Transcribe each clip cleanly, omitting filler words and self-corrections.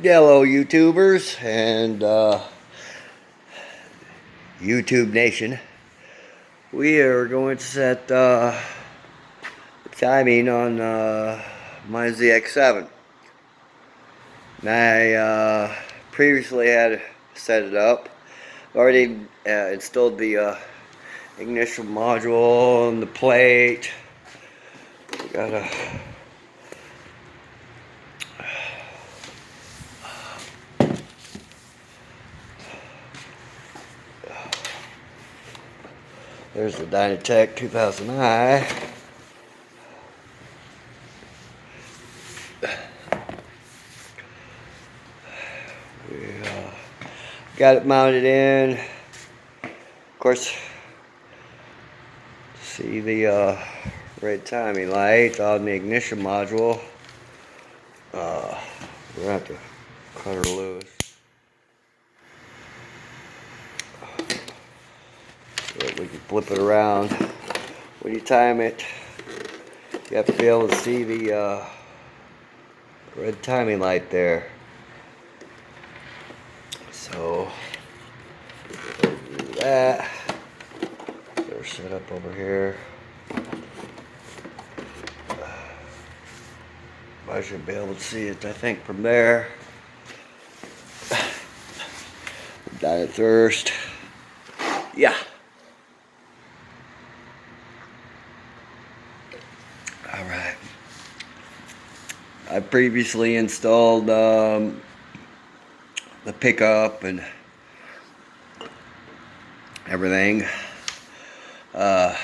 Hello, YouTubers and YouTube Nation. We are going to set timing on my ZX7. I previously had set it up. Already installed the ignition module and the plate. We got there's the Dynatek 2000i. We got it mounted in. Of course, see the red timing light on the ignition module. We're gonna have to cut her loose. So we can flip it around. When you time it, you have to be able to see the red timing light there. So we'll do that. Get her set up over here. I should be able to see it, I think, from there. Down at first. Yeah. Alright. I previously installed the pickup and everything. We're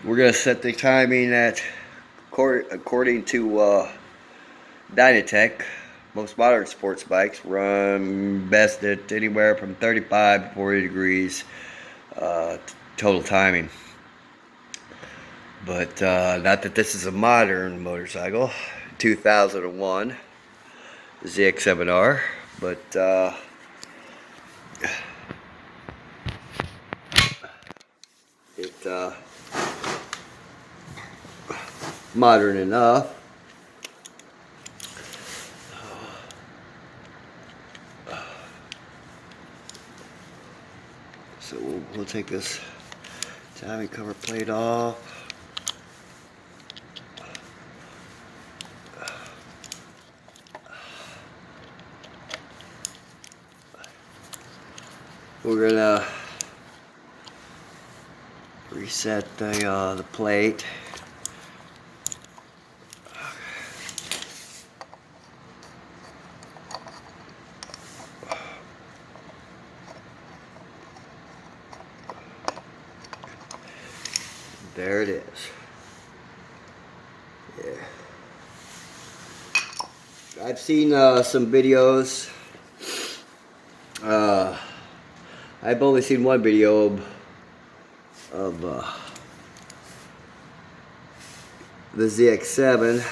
going to set the timing at, according to Dynatek, most modern sports bikes run best at anywhere from 35 to 40 degrees total timing. But not that this is a modern motorcycle, 2001 zx7r, but it modern enough. So we'll take this timing cover plate off. We're gonna reset the plate. There it is. Yeah. I've seen some videos. I've only seen one video of the ZX7.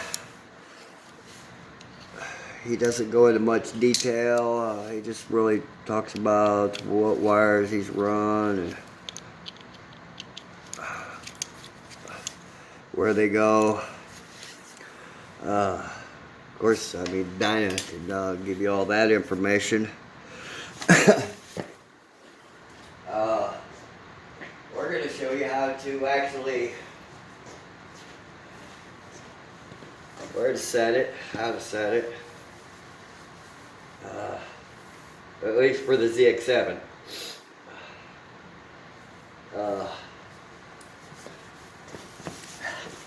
He doesn't go into much detail. He just really talks about what wires he's run and where they go. Of course, I mean, Dyna can give you all that information. We're going to show you how to actually, where to set it, how to set it, at least for the ZX7.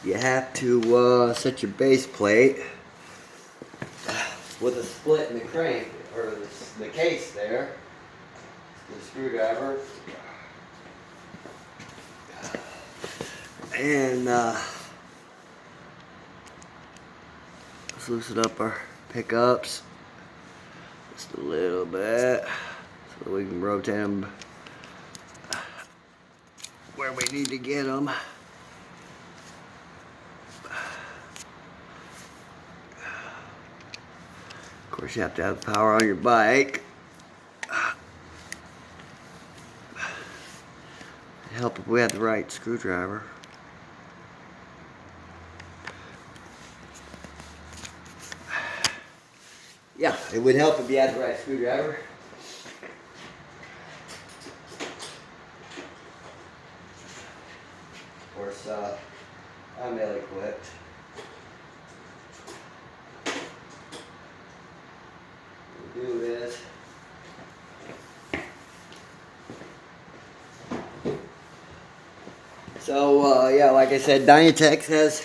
You have to set your base plate with a split in the crank, or the case there, the screwdriver. And let's loosen up our pickups just a little bit so we can rotate them where we need to get them. Of course, you have to have power on your bike. It'd help if we had the right screwdriver. Yeah, it would help if you had the right screwdriver. Of course, I'm ill-equipped. What we'll do is so yeah, like I said, Dynatek has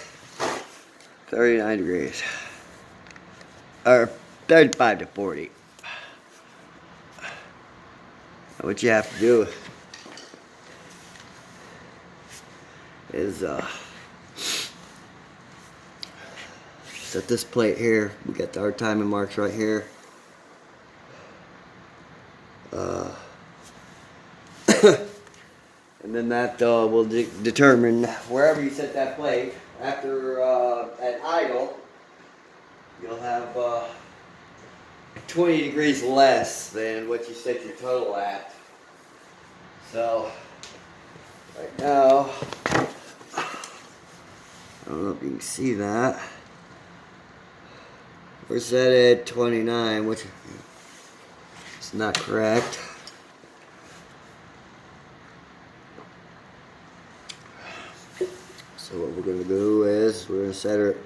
39 degrees. Or 35 to 40. What you have to do is set this plate here. We got our timing marks right here. And then that will determine wherever you set that plate. After at idle, you'll have 20 degrees less than what you set your total at. So right now, I don't know if you can see that. We're set at 29, which is not correct. So what we're going to do is we're going to set her at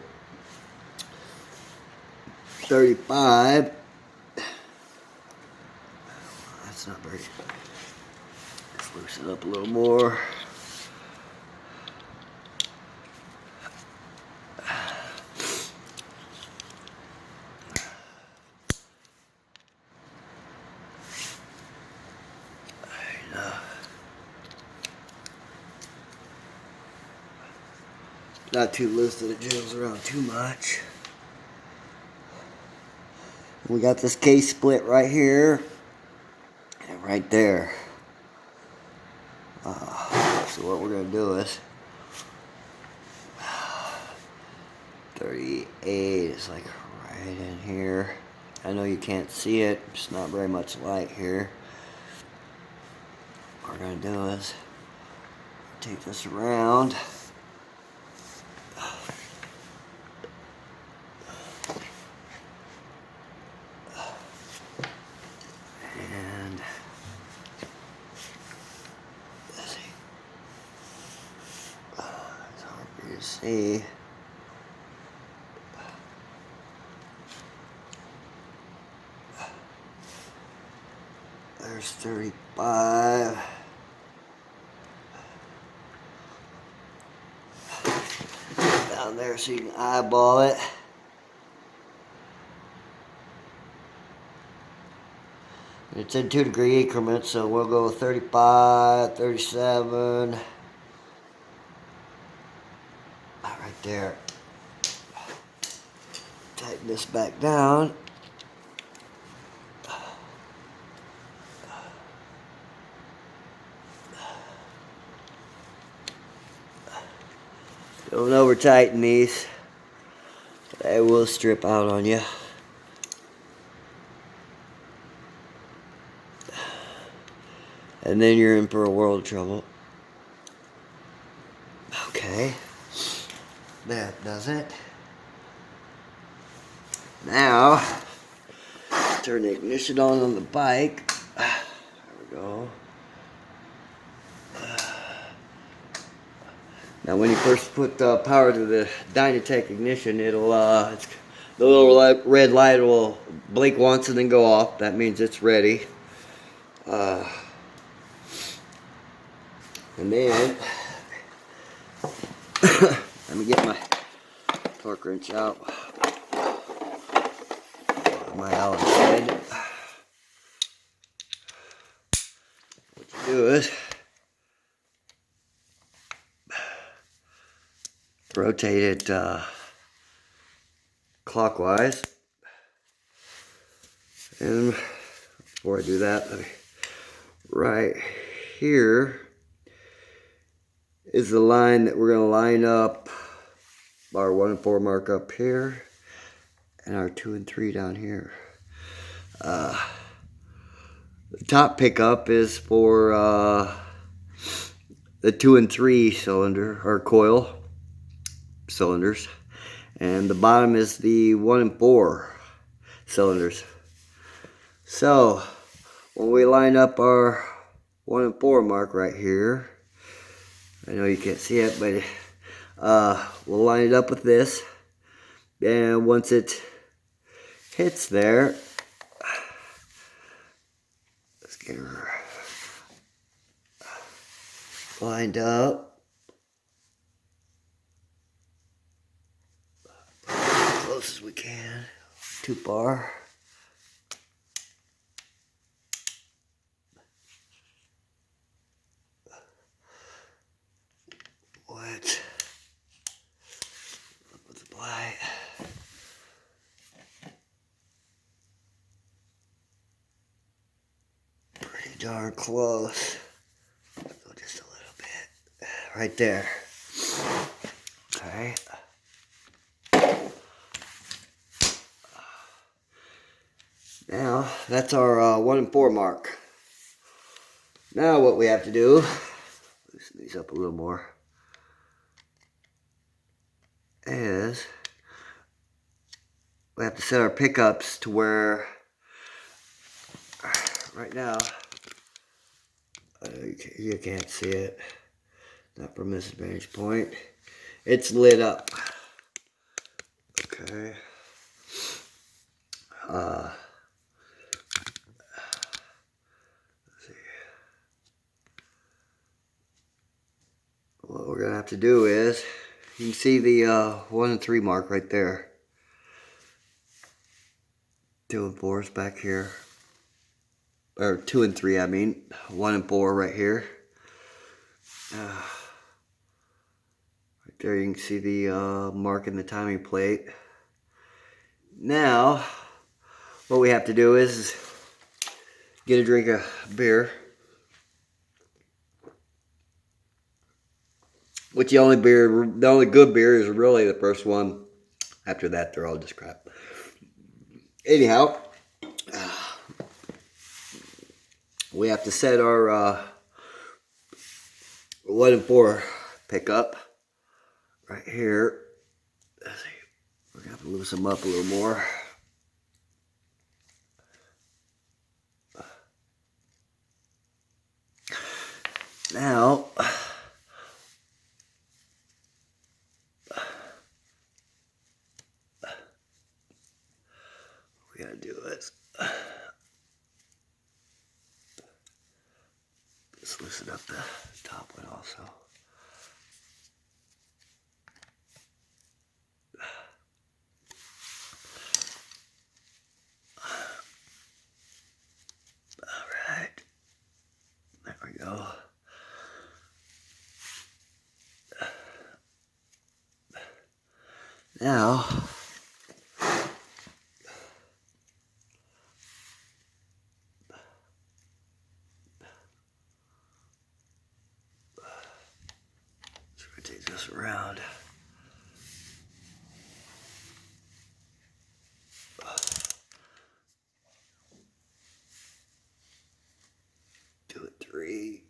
35. That's not very. Let's loosen up a little more. Not too loose that it jiggles around too much. We got this case split right here and right there. So what we're going to do is 38 is like right in here. I know you can't see it. It's not very much light here. What we're going to do is take this around. And let's see. It's hard for you to see. There's 35. Down there so you can eyeball it. It's in 2-degree increments, so we'll go 35, 37. Right there. Tighten this back down. Don't over tighten these. They will strip out on you. And then you're in for a world of trouble. Okay. That does it. Now, turn the ignition on the bike. There we go. Now, when you first put power to the Dynatek ignition, it'll the little red light will blink once and then go off. That means it's ready. And then let me get my torque wrench out. My Allen head. What you do is rotate it clockwise. And before I do that, right here is the line that we're going to line up our 1 and 4 mark up here and our 2 and 3 down here. The top pickup is for the 2 and 3 cylinder or coil cylinders, and the bottom is the 1 and 4 cylinders. So when we line up our 1 and 4 mark right here, I know you can't see it, but we'll line it up with this, and once it hits there, let's get her lined up as close as we can. 2 bar. What? With the blight. Pretty darn close. Go just a little bit. Right there. Okay. Now, that's our 1 and 4 mark. Now what we have to do, loosen these up a little more, is we have to set our pickups to where, right now, you can't see it, not from this vantage point, it's lit up. Okay. Let's see. What we're gonna have to do is, you can see the 1 and 3 mark right there. 2 and 4 is back here. Or 2 and 3, I mean. 1 and 4 right here. Right there you can see the mark in the timing plate. Now, what we have to do is get a drink of beer. Which the only good beer is really the first one. After that, they're all just crap. Anyhow, we have to set our 1 and 4 pickup right here. Let's see. We're gonna have to loosen them up a little more. Now, we gotta do is just loosen up the top one also. Alright. There we go. Now, let's rotate this around. Do it 3.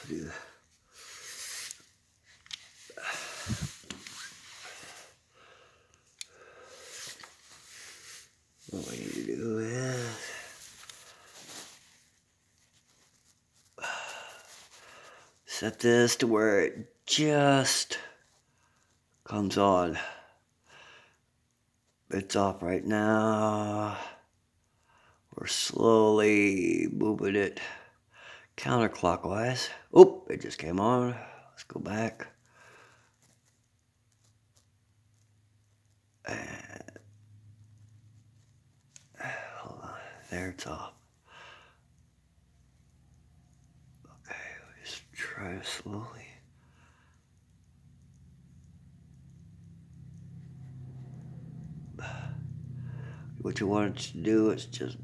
Do that. What we need to do is set this to where it just comes on. It's off right now. We're slowly moving it counterclockwise. Oh, it just came on. Let's go back. And hold on. There, it's off. Okay, just try to slowly. What you want it to do is just,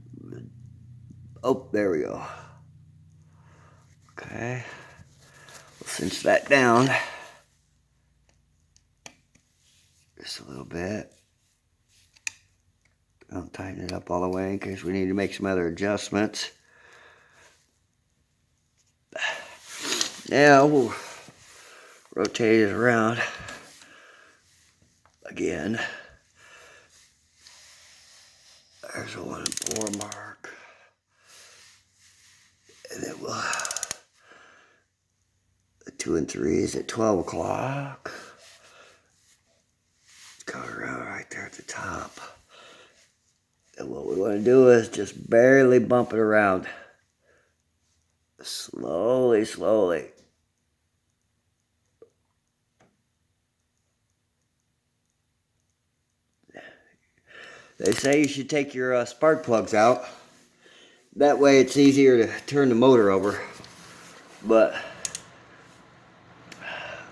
oh, there we go. Okay, we'll cinch that down just a little bit. Don't tighten it up all the way in case we need to make some other adjustments. Now we'll rotate it around again. There's a 1 and 4 mark. And then we'll, the 2 and 3 is at 12 o'clock. Go around right there at the top. And what we want to do is just barely bump it around. Slowly, slowly. They say you should take your spark plugs out. That way it's easier to turn the motor over. But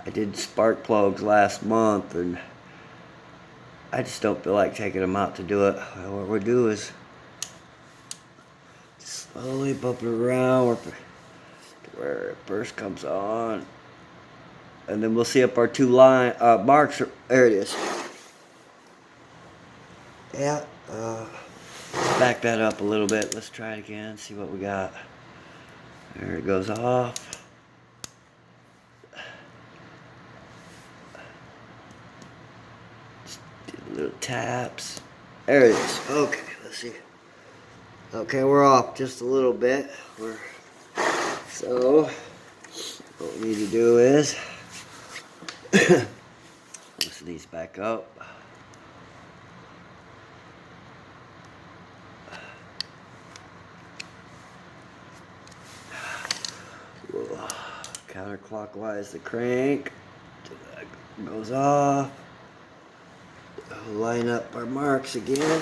I did spark plugs last month and I just don't feel like taking them out to do it. What we'll do is slowly bump it around where it first comes on. And then we'll see if our two marks are, there it is. Yeah, back that up a little bit. Let's try it again, see what we got. There it goes off. Just do little taps. There it is. Okay, let's see. Okay, we're off just a little bit. So, what we need to do is loosen these back up. Counterclockwise the crank till that goes off. Line up our marks again.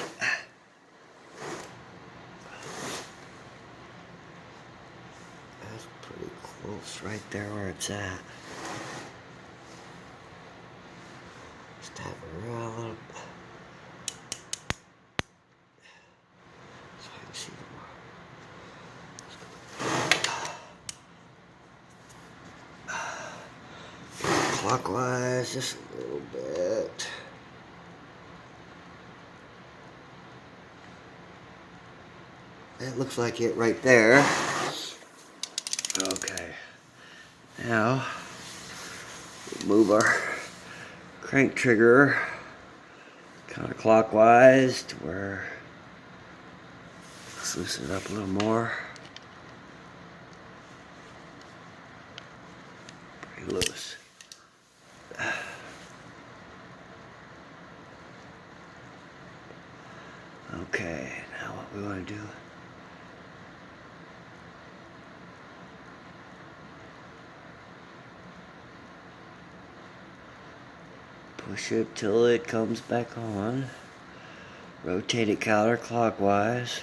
That's pretty close right there where it's at. Just tap it around a little bit. So I can see the mark. Clockwise just a little bit. That looks like it right there. Okay. Now, we'll move our crank trigger counterclockwise to where, let's loosen it up a little more. Pretty loose. Okay, now what we want to do, push it till it comes back on. Rotate it counterclockwise.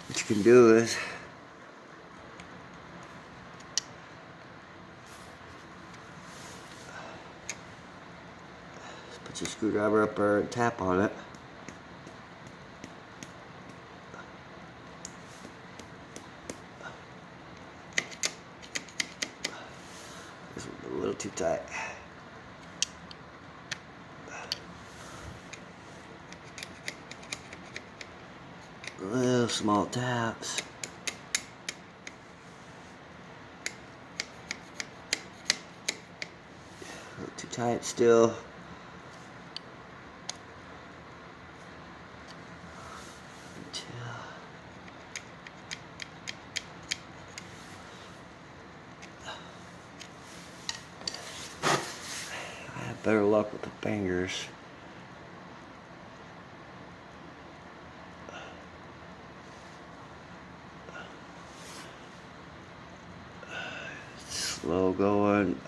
What you can do is put your screwdriver up there and tap on it. This one's a little too tight. Little small taps. A little too tight still. I have better luck with the fingers. Slow going.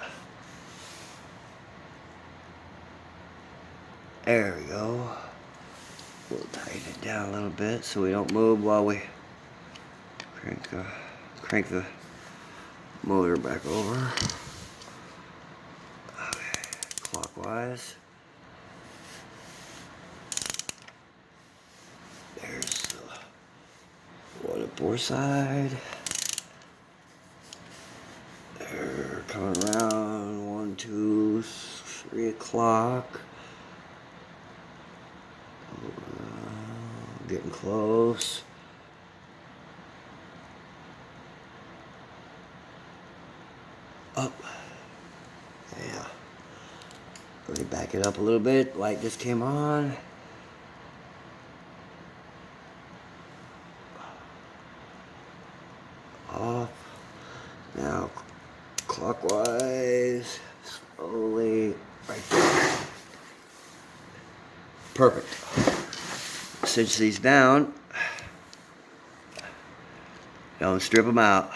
There we go. We'll tighten it down a little bit so we don't move while we crank the motor back over. Okay, clockwise. There's the 1 and 4 side. There coming around 1, 2, 3 o'clock. Getting close. Up. Yeah. Let me back it up a little bit. Light just came on. Off. Now clockwise. Slowly. Right there. Perfect. Cinch these down. Don't strip them out.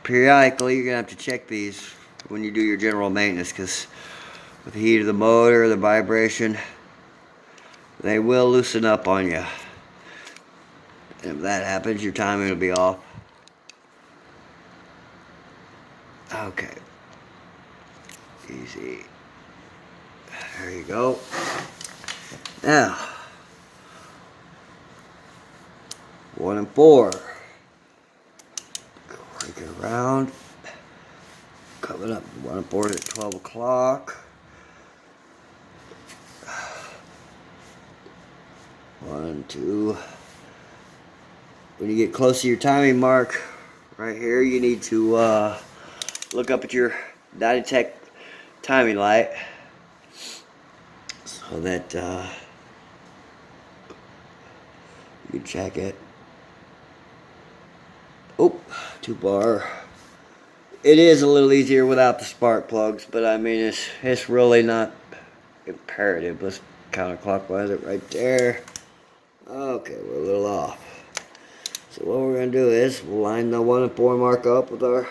Periodically, you're going to have to check these when you do your general maintenance, because with the heat of the motor, the vibration, they will loosen up on you. And if that happens, your timing will be off. Okay. Easy. There you go. Now, 1 and 4. Break it around. Coming up 1 and 4 at 12 o'clock. 1, 2. When you get close to your timing mark, right here, you need to look up at your dynatek timing light so that you can check it. Oh, 2 bar. It is a little easier without the spark plugs, but I mean it's really not imperative. Let's counterclockwise it right there. Okay, we're a little off. So what we're going to do is we'll line the 1 and 4 mark up with our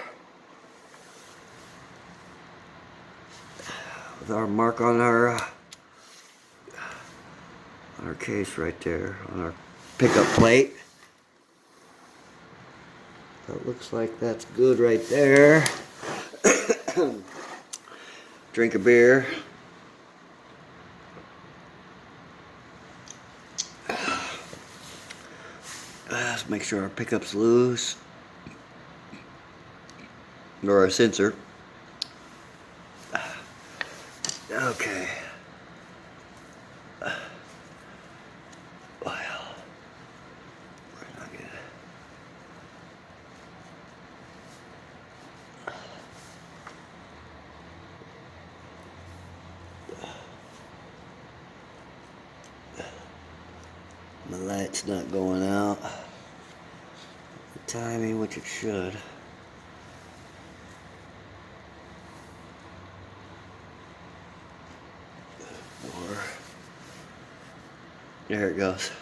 mark on our case right there, on our pickup plate. That looks like that's good right there. Drink a beer. Let's make sure our pickup's loose. Or our sensor. Okay. Well, we're not gonna. My light's not going out. The timing, which it should. Or there it goes.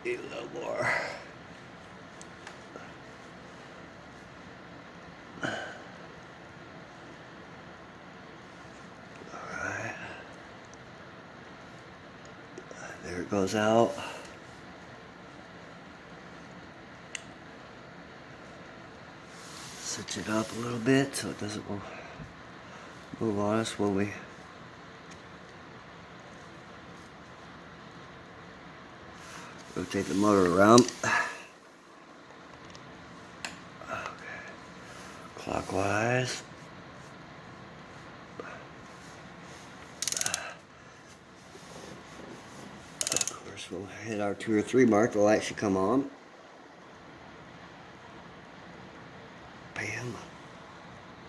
Need a little more. Alright. There it goes out. Switch it up a little bit so it doesn't move on us when we rotate the motor around. Okay. Clockwise. Of course, we'll hit our 2 or 3 mark. The light should come on. Bam.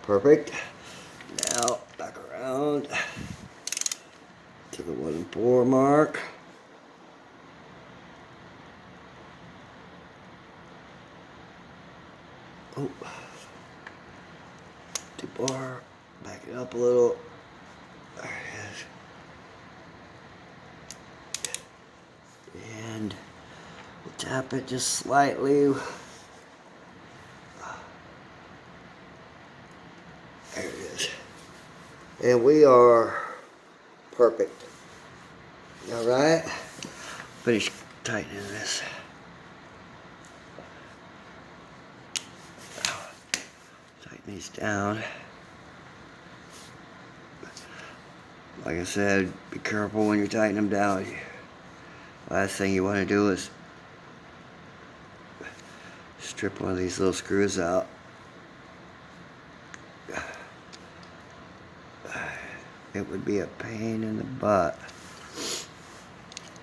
Perfect. Now back around to the 1 and 4 mark. Oh, 2 bar. Back it up a little. There it is. And we'll tap it just slightly. There it is. And we are perfect. Alright? Finish tightening this. these down. Like I said, be careful when you're tightening them down. Last thing you want to do is strip one of these little screws out. It would be a pain in the butt.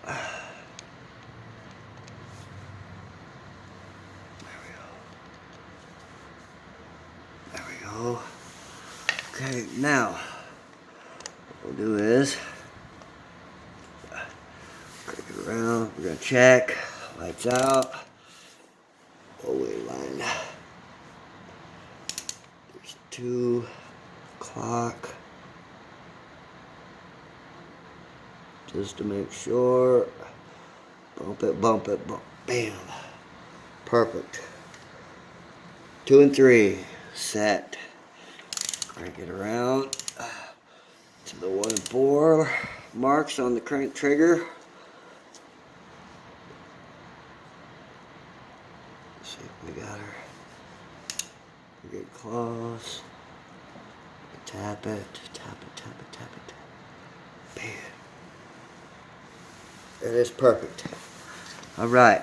There we go. Okay, now what we'll do is crank it around. We're gonna check. Lights out. Hallway line. There's 2 o'clock. Just to make sure. Bump it, bump it, bump. Bam. Perfect. 2 and 3. Set. Crank it around to the 1 and 4 marks on the crank trigger. Let's see if we got her. We get close. Tap it, tap it, tap it, tap it. Bam. It is perfect. All right.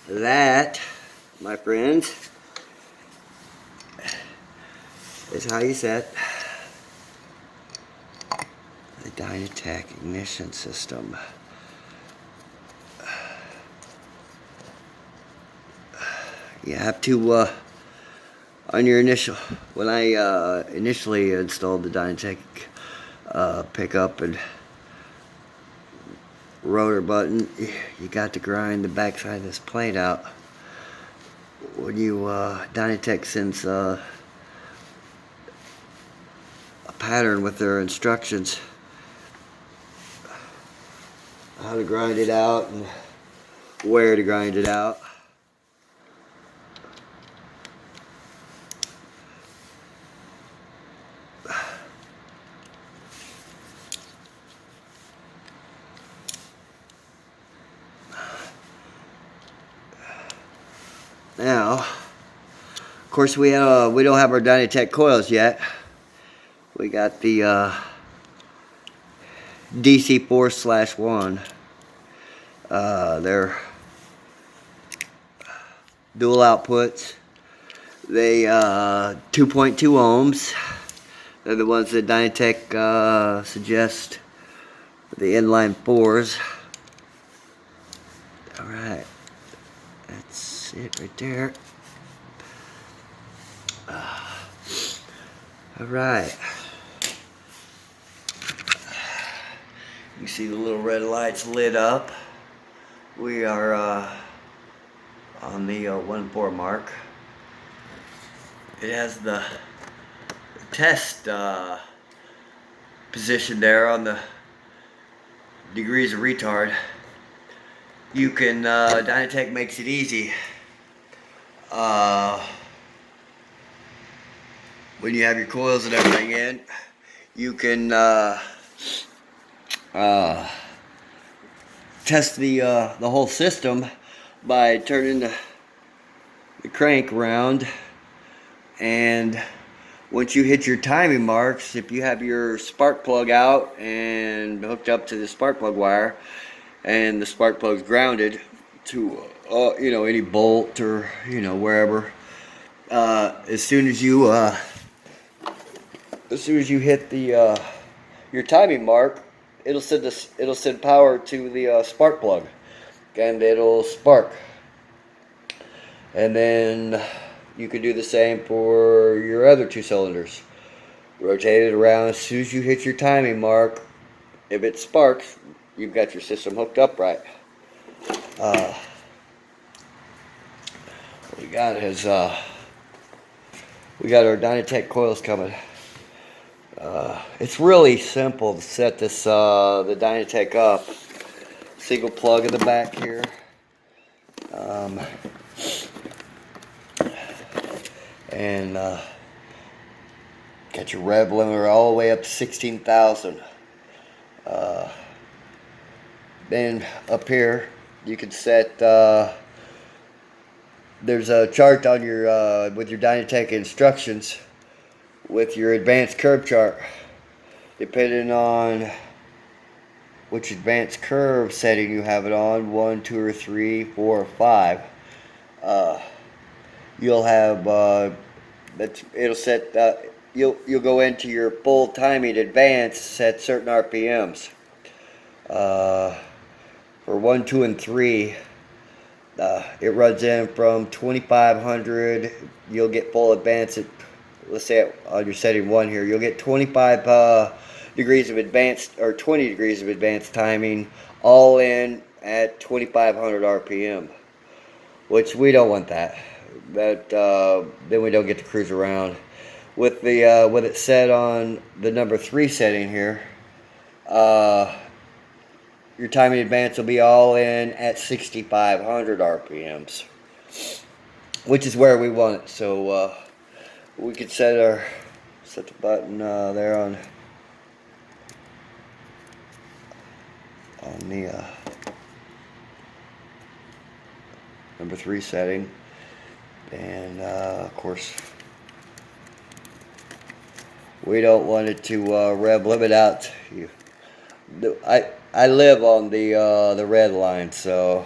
That, my friends, is how you set the Dynatek ignition system. You have to, on your initial, when I initially installed the Dynatek pickup and rotor button, you got to grind the backside of this plate out. When you Dynatek sends a pattern with their instructions how to grind it out and where to grind it out. Now, of course, we don't have our Dynatek coils yet. We got the DC4/1. They're dual outputs. They 2.2 ohms. They're the ones that Dynatek suggests for the inline 4s. All right, that's it right there. All right. You see the little red lights lit up. We are on the 1-4 mark. It has the test position there on the degrees of retard. You can, Dynatek makes it easy. When you have your coils and everything in, you can test the whole system by turning the crank around, and once you hit your timing marks, if you have your spark plug out and hooked up to the spark plug wire, and the spark plug's grounded to any bolt or wherever, as soon as you hit the your timing mark, it'll send power to the spark plug, and it'll spark. And then you can do the same for your other 2 cylinders. Rotate it around. As soon as you hit your timing mark, if it sparks, you've got your system hooked up right. What we got is we got our Dynatek coils coming. It's really simple to set this the Dynatek up. Single plug in the back here. And got your rev limiter all the way up to 16,000. Then up here you can set there's a chart on your with your dynatek instructions with your advanced curve chart. Depending on which advanced curve setting you have it on, 1, 2, or 3, 4, or 5, you'll have it'll set you'll go into your full timing advance, set certain RPMs. For 1, 2, and 3, it runs in from 2500. You'll get full advance at, let's say on your setting 1 here, you'll get 25 degrees of advanced, or 20 degrees of advanced timing, all in at 2500 RPM, which we don't want that. Then we don't get to cruise around. With it set on the number 3 setting here, your timing advance will be all in at 6500 RPMs, which is where we want it. So we could set the button there on the number 3 setting, and of course we don't want it to rev limit out. I live on the red line, so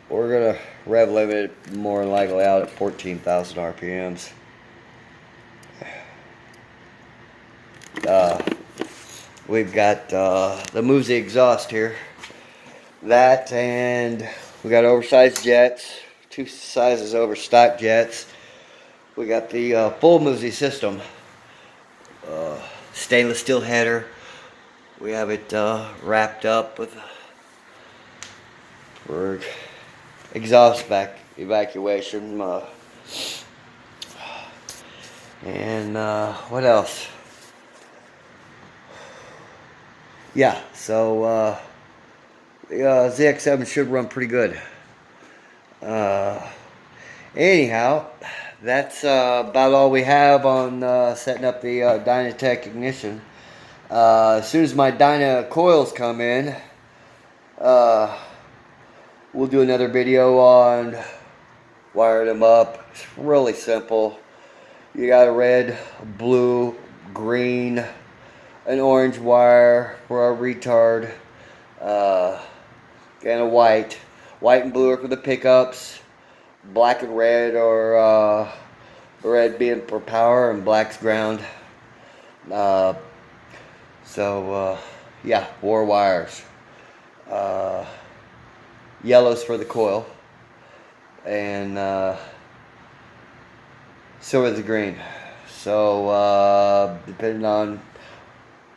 we're gonna rev limit it more than likely out at 14,000 RPMs. We've got the moves the exhaust here. That, and we got oversized jets, 2 sizes over stock jets. We got the full Musi system, stainless steel header. We have it wrapped up with for exhaust evacuation. And what else? Yeah, so the ZX7 should run pretty good. Anyhow, that's about all we have on setting up the dynatek ignition. As soon as my dyna coils come in, we'll do another video on wiring them up. It's really simple. You got a red, blue, green, an orange wire for our retard, and a white. White and blue are for the pickups. Black and red, or red being for power and black's ground. Yeah, 4 wires. Yellow's for the coil, and silver is the green. So depending on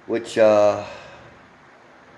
which